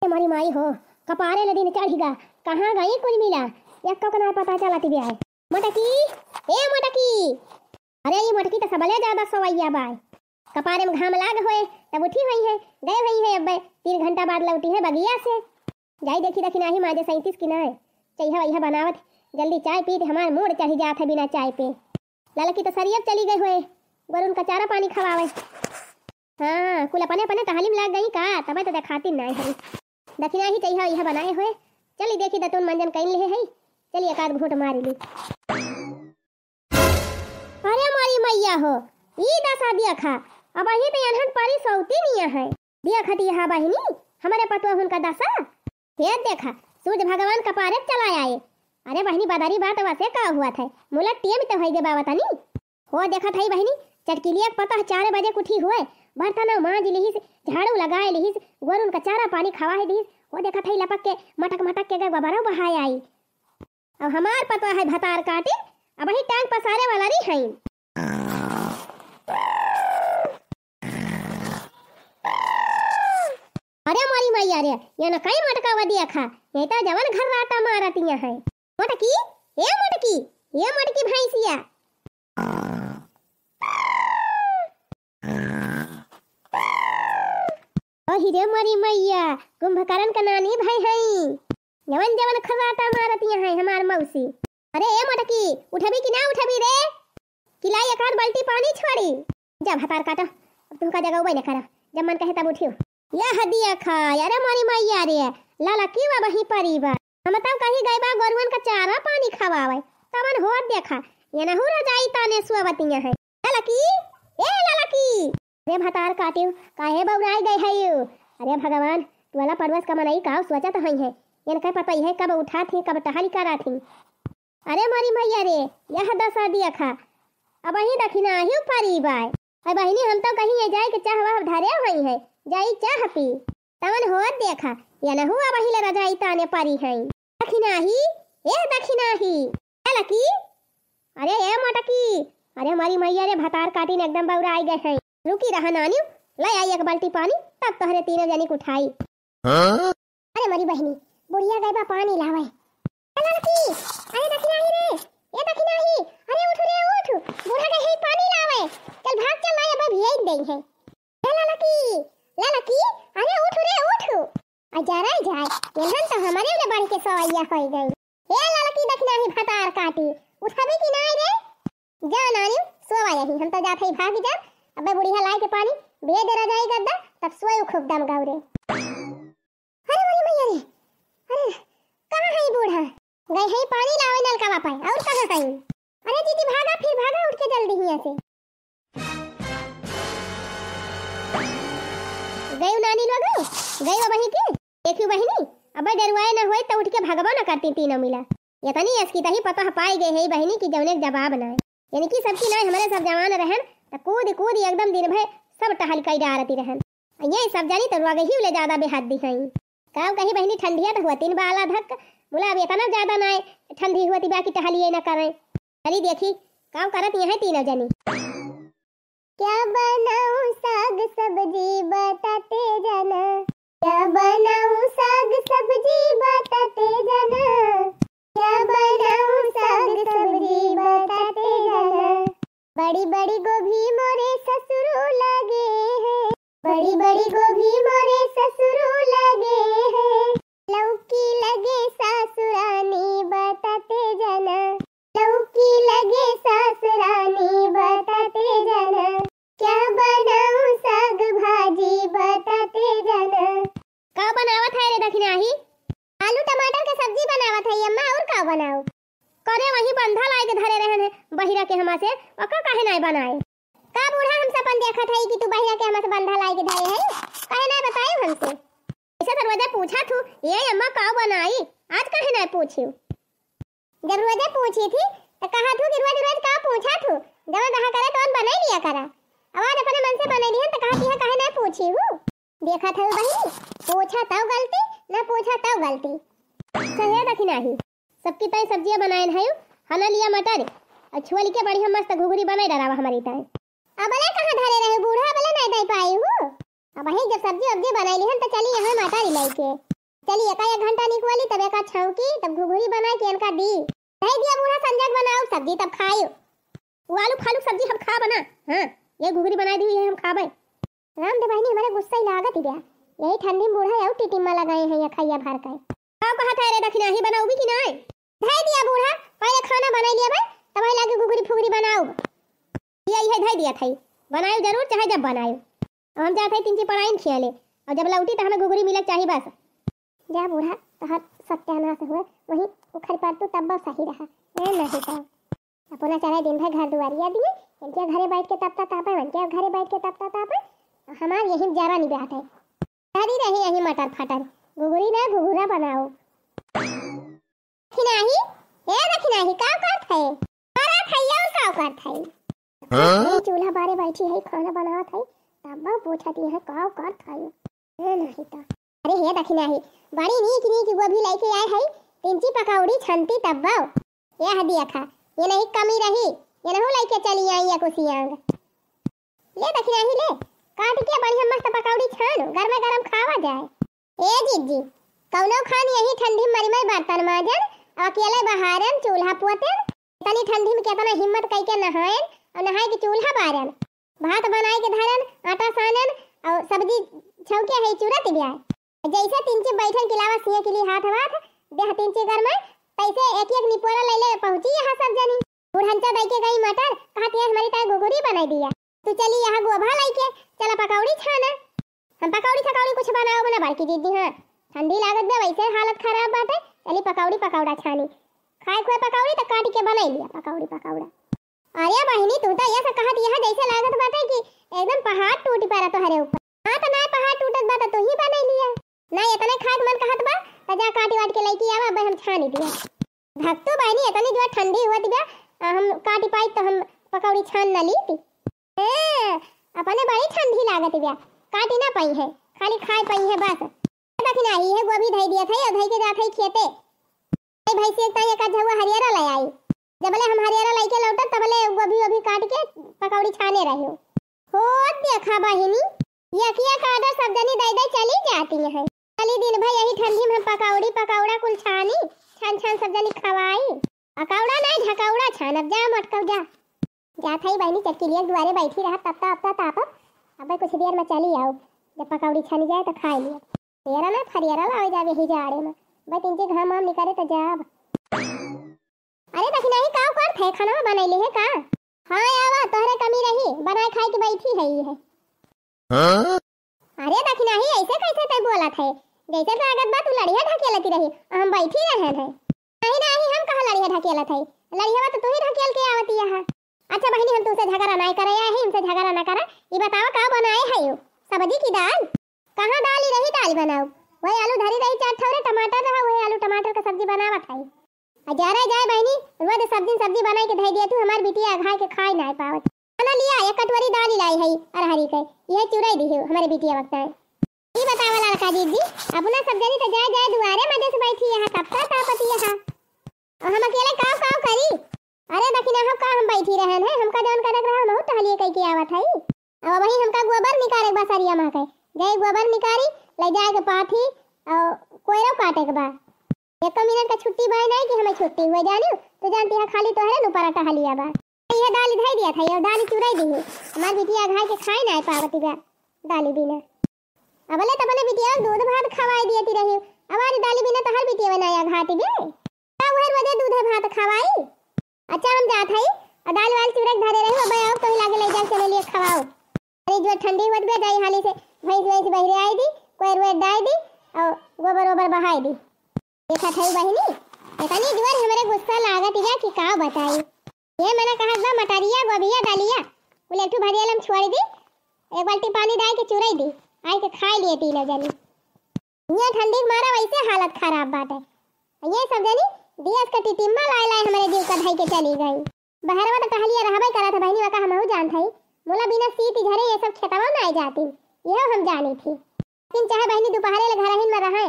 हमारी माई हो कपारे ले दिन चढ़ीगा कहाँ गई कुल मिला एक को ना पता चला ती है। मटकी ए मटकी, अरे ये मटकी तो सबले ज्यादा सवैया बाय। कपारे में घाम लाग होए तब उठी हुई है, गए हुई है। अब 3 घंटा बाद लौटी है बगिया से। जाई देखी देखी नाही माजे 37 की ना है चाहिए वही बनावत। जल्दी चाय पी हमारे मूड चढ़ी जात है बिना चाय पे। ललकी तो सरियत चली गई हुए वरुण का चारा पानी खवावे। हाँ कुल अपने अपने टहली में लाग गई का तब तो दिखाती नहीं है। दक्षिणा ही चाहिए यह बनाए हुए। चली देखी दतुन मंजन कहीं ले है। चलिए एक आध घूट मारी ली। अरे हमारी मैया हो ई दशा दिया खा अब ही तो यहन पारी सौती नहीं है। दिया खाती यहाँ बहिनी हमारे पतवा उनका दशा फिर देखा सूर्य भगवान कपारे चला आए। अरे बहनी बदारी बात वैसे का हुआ था मुला टीम तो है बाबा तनी हो देखा था बहनी चटकिलिया पता 4 बजे उठी हुए बर्तन मांज लिहिस झाड़ू लगाए लिहिस गोरुन का चारा पानी खवाए दिस। वो देखा था लपक के मटक के गोबरा बहाए आई। अब हमार पता है भतार काटे अब ही टांग पसारे वाला नहीं है। अरे हमारी मैया रे ये न कई मटका वदिया खा ये तो जवन घर राटा मारतिया है। मटकी ये मटकी भैंसिया ओही रे मरी मैया कुंभकर्ण का नानी भाई है जवन खराटा मारतिया है हमार मौसी। अरे ए मटकी उठबी कि ना उठबी रे किलाई एक आध बाल्टी पानी छोड़ी जा भतार काटा अब तुमका जगह उबे न करा जब मन कहे तब उठियो। यह हदिया खा अरे मरी मैया रे लाला की वा बही परिवार हम तो कहीं गए बा गोरुवन का चारा पानी खवावे तमन हो देखा ये न हो रजाई ताने सुवतिया है। ललकी रे भतार काटियो काहे बौराई गए है यू। अरे भगवान तू वाला परवस का मनई का सोचत हई है ये कह पता है कब उठा थी कब टहली करा थी। अरे मरी मैया रे यह दशा दिया खा अब ही दखिना ही परिवार अब बहिनी हम तो कहीं जाए के चाहवा धरे हुई है जाई चाह पी तमन हो देखा या न हुआ बहिले रजाई ताने परी है। दखिना ही लकी अरे ए मटकी अरे हमारी मैया रे भतार काटी ने एकदम बौरा आई गए हैं। रुकी रहा नानी ले आई एक बाल्टी पानी तब तोहरे 3 जनी को उठाई। अरे मरी बहनी बुढ़िया गई बा पानी लावे। लड़की अरे दखिना ही रे ये दखिना ही अरे उठ रे उठ बूढ़ा गई है पानी लावे चल भाग चल लाए अब भेज दई है। ललकी अरे उठ रे उठ अजरा जाए यहन तो हमारे ने बढ़ के सवैया हो गई। ए ललकी दखिना ही भतार काटी उठबी कि नहीं रे जा नानी सोवा यही हम तो जाते ही भाग जा। अबे बुढ़िया लाई के पानी भेज दे रजाई गद्दा तब सोए खूब दम गावरे। अरे मरी मैया रे अरे कहां है बूढ़ा गई है पानी लावे नलका वापस और कहां है। अरे दीदी भागा फिर भागा उठ के जल्दी हिया से गई नानी लोग गई वही की देखियो बहिनी अब डरवाए न होए तो उठ के भगवा न करती तीनों मिला। ये तनी इसकी तही पता पाई गई है बहिनी की जवने जवाब ना यानी कि सबकी ना हमारे सब जवान रहन तो कूद एकदम दिन भर सब टहल कई डारती रहन। ये सब जानी तो रोग ही ले ज्यादा बेहद दिखाई काव कहीं बहिनी ठंडिया तो हुआ 3 बाला धक मुला अब इतना ज्यादा ना ठंडी हुआ बाकी टहलिए न करें। चली देखी काव करत ये है 3 जनी। क्या बनाऊं साग सब्जी बताते जाना क्या बनाऊं साग सब्जी बताते जाना क्या बनाऊं साग सब्जी बताते जाना। बड़ी बड़ी गोभी मोरे ससुरो लगे हैं बड़ी बड़ी गोभी मोरे ससुरो लगे हैं। लौकी लगे सासुरानी बताते जाना लौकी लगे सासुरानी बताते जाना। क्या बनाऊं साग भाजी बताते जाना। का बनावत है रे दखिना ही आलू टमाटर के सब्जी बनावत है अम्मा और का बनाओ करे वही बंधा लाए के धरे रहन है बहिरा के हमा से ओका काहे नहीं बनाए। का बूढ़ा हम सपन देखत है कि तू बहिरा के हमा से बंधा लाए के धरे है काहे नहीं बताए हमसे। ऐसे दरवाजा पूछा तू ये अम्मा का बनाई आज काहे नहीं पूछियो। जब रोजे पूछी थी तो कहा तू कि रोज का पूछा तू जब कहा करे तो बनाई लिया करा आवाज अपने मन से बनाई दी तो कहा कि काहे नहीं पूछी हूं। देखा था बहनी पूछा तब गलती ना पूछा तब गलती सही दखिना ही सबकी तय सब्जियां बनाए है हना लिया मटर और छोली के बढ़िया मस्त घुघरी बनाई डरावा हमारी तय। अब ले कहां धरे रहे बूढ़ा बले नहीं दे पाई हूं अब वही जब सब्जी अब्जी बनाई ली तो चली यहां मटर ही लेके चली एका 1 घंटा निकवाली तब एका छौकी तब घुघुरी बनाए के इनका दी दही दिया बूढ़ा संजग बनाओ सब्जी तब खायो वो आलू फालू सब्जी हम खा बना। हां ये घुघुरी बना दी है हम खाबे। राम दे बहनी हमारे गुस्सा ही लागत ही गया यही ठंडी में बूढ़ा है टिटिम्मा लगाए हैं या खैया भर के का कहा था रे दक्षिणा ही बनाओगी कि नहीं धई दिया बूढ़ा पहले खाना बना लिया भाई तब लागे घुघुरी फुगरी बनाओ यही है धई दिया थई बनायो जरूर चाहे जब बनायो हम जाते हैं 3 पढ़ाई खेले और जब लौटी तो हमें घुघुरी मिले चाहिए बस जा बूढ़ा तोहर सत्यानाश हुआ वही उखड़ पर तू तब सही रहा मैं नहीं था अपना चले दिन भर घर दुआरिया दिए इनके घरे बैठ के तपता तापे इनके घरे बैठ के तपता तापे हमार यही जरा नहीं बैठे सारी रही यही मटर फटर घुघुरी ना घुघुरा बनाओ खिनाही ए दखिनाही का करत है अरे खैया का करत है चूल्हा बारे बैठी है खाना बनावत है तब पूछती है का करत है ए नहीं तो अरे हे दखिनाही बड़ी नीक गोभी लेके आए है 3 पकौड़ी छनती तब ये हदिया खा ये नहीं कमी रही ये नहीं लेके चली आई या कुसियांग ले दखिनाही ले काट के बढ़िया मस्त पकौड़ी छान गरम खावा जाए ए जीजी कौनो खान यही ठंडी मरी बर्तन माजन अकेले बहारन चूल्हा पोतन तनी ठंडी में केतना हिम्मत कई के नहायन और नहाय के चूल्हा बारन भात बनाए के धरन आटा सानन और सब्जी छौके है चूरत गया जैसे 3 बैठन के अलावा सिए के लिए हाथ देह 3 घर में पैसे एक निपोरा ले ले पहुंची यहां सब जनी बुढ़ंचा दई के गई मटर कहती है हमारी ताई घुघुरी बनाई दिया तू चली यहां गोभा लेके चला पकौड़ी छाना हम पकौड़ी कुछ बनाओ बना बड़की दीदी हां ठंडी लागत में वैसे हालत खराब बाटे चली पकौड़ा छानी खाए खोए पकौड़ी तो काट के बनाई लिया पकौड़ा अरे बहनी तू तो ऐसा कहत यहां जैसे लागत बाटे कि एकदम पहाड़ टूट पड़ा तो हरे ऊपर हां तो ना पहाड़ टूटत बा तो ही बनाई लिया ना इतने खाद मन कहत बा त जा काटी वाट के लेके आवा बे हम छानी दिया भक्तो बहनी इतनी जो ठंडी हुआ दिया हम काटी पाई तो हम पकौड़ी छान ना ली थी अपने बड़ी ठंडी लागत बिया काटी ना पाई है खाली खाए पाई है बस दखिना ही है गोभी धई दिया था धई के जात है खेते ए भाई से एक का झवा हरियारा ले आई जबले हम हरियारा लेके लौटत तबले गोभी काट के पकौड़ी छाने रहे हो देखा बहिनी यकिया का आदर सब जनी दई चली जाती है चली दिन भाई यही ठंडी में पकौड़ा कुल छानी छान सब जनी खवाई पकौड़ा नहीं ढकौड़ा छानब जा मटकब जा जात है बहनी चक्की लिए द्वारे बैठी रहा तपता ताप अब कुछ देर में चली आओ जब पकौड़ी छानी जाए तो खा लिया तेरा ना फरियारा लावे जावे ही जाड़े में भाई 3 घाम निकाले तो जाब अरे दखिना ही काव कर थे खाना बनैले है का हां आवा तोहरे कमी रही बनाए खाए के बैठी है ये है अरे दखिना ही ऐसे कैसे तय बोला थे जैसे लागत बा तू लड़िया ढकेलती रही हम बैठी रहे हैं नहीं हम कहां लड़िया ढकेला थे लड़िया तो तू ही ढकेल के आवती यहां अच्छा बहनी हम तुमसे झगड़ा नहीं करे है हमसे झगड़ा ना करा ये बताओ का बनाए है यो सब्जी की दाल कहां डाली रही दाल बनाओ वही आलू धरी रही 4 ठौरे टमाटर रहा वही आलू टमाटर का सब्जी बनावत है अजारा जाए बहनी रोज सब्जी बनाई के धई दिया तू हमार बिटिया घाय के खाए ना पावत खाना लिया एक कटोरी दाल लाई है अरहरी के ये चुराई दी है हमारे बिटिया वक्त है ई बतावला रखा दीदी अपना सब जनी तो जाए दुआरे मजे से बैठी यहां तपता तापती यहां और हम अकेले काव करी अरे दखिना हम बैठी रहन है हमका जौन करक रहा हम टहलिए कई के आवत है अब वही हमका गोबर निकाले बसरिया में के गई गोबर निकाली ले जाए के पाथी और कोयरो काटे के बा 1 मिनट का छुट्टी भाई नहीं कि हमें छुट्टी हुए जानी तो जानती है खाली तो है न पराठा हलिया बा ये दाल धई दिया था ये दाल चुराई दी हमार बिटिया घाय के खाए ना पावती बा दाली बिना अबले तबले बिटिया दूध भात खवाई दियती रही हमारी दाली बिना तो हर बिटिया बनाया घाटी बे का उहर वजह दूध भात खवाई अच्छा हम जात हई दाल वाल चुराई धरे रही अब आओ तो लागे ले जाके चले लिए खवाओ अरे जो ठंडी होत बे जाई हाली से भैंस बहरे आई दी कोई रोड डाई दी और गोबर बहाई दी देखा थई बहनी इतनी जोर हमरे गुस्सा लागत इला कि का बताई ये मैंने कहा बा मटरिया गोबिया डालिया उलेटू भरियालम छोड़ दी एक बाल्टी पानी डाल के चुराई दी आई के खा लिए 3 जनी ये ठंडी मारा वैसे हालत खराब बात है ये सब जनी दियास का टिटिम्मा लाए हमारे जीव का धई के चली गई बहरवा तो कहलिए रहबे करा था बहनी का हमहु जान थई मोला बिना सीत घरे ये सब खेतवा में आई जाती ये हम जानी थी लेकिन चाहे बहनी दोपहरे ले घर ही में रहे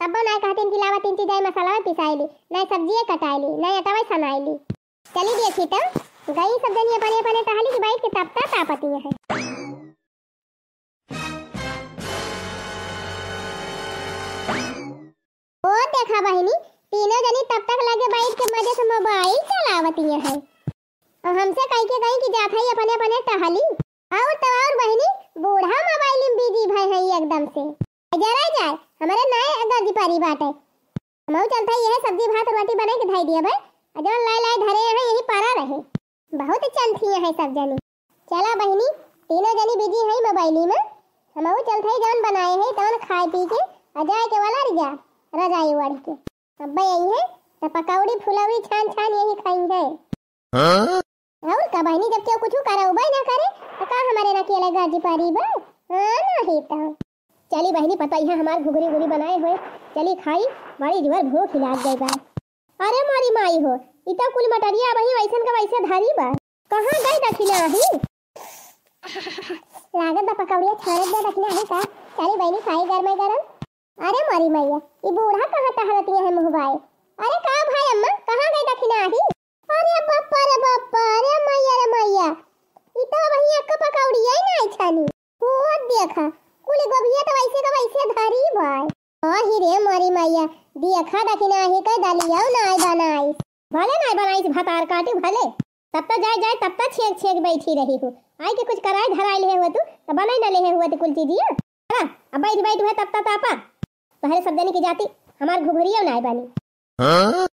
तब ना कहती कि लावा 3 चीज मसाला पिसाई ली नहीं सब्जी कटाई ली नहीं अटवा सनाई ली चली देखी तो गई सब जनी अपने टहली की बैठ के तपता तापती है। बजे से मोबाइल चलावती है और हमसे कहीं के कहीं की जात है अपने अपने टहली और तो और बहनी बूढ़ा मोबाइल में बिजी भाई है एकदम से जरा जाए हमारे नए अगर दीपारी बात है हम चलता है सब्जी भात रोटी बना के धाई दिया भाई अजन लाई लाई धरे हैं यही पारा रहे बहुत चंथी है सब जनी चला बहनी तीनों जनी बिजी है मोबाइल में हम चलते है जौन बनाए है तौन खाए पी के अजाए के वाला रिजा रजाई वाड़ी के अब यही है तो पकौड़ी फुलौड़ी छान छान यही खाई है और का बहनी जब क्यों कुछ करा उबाई ना करे तो का हमारे ना केले गाजी पारी बा नहीं तो चली बहनी पता ही है हमार घुघरी घुरी बनाए हुए चली खाई बड़ी जोर भूख लाग गई बा अरे मारी माई हो इतना कुल मटरिया वही वैसन का वैसे धारी बा कहां गई दखिना ही लागत बा पकौड़िया छाड़त दे दखिना ही का चली बहनी खाई घर में गरम अरे मारी मैया ये बूढ़ा कहां टहलती है मुहबाए अरे का भाई अम्मा कहां गई दखिना ही अरे बाप्पा रे मैया इतना वही एक पकौड़ी है ना छानी वो देखा कुल गोभिया तो वैसे का वैसे धारी भाई ही रे मारी मैया देखा दखिना ही का दलिया नाय बनाई भले नाय बनाई भातार काटी भले तब तो जाए तब तक छेक छेक बैठी रही हूँ आई के कुछ कराए धराई ले हुआ तू तो बनाई ना ले हुआ तो कुल चीजिया अब बैठ बैठ हुआ तब तक आपा पहले सब जनी की जाती हमार घुघरिया नाय बनी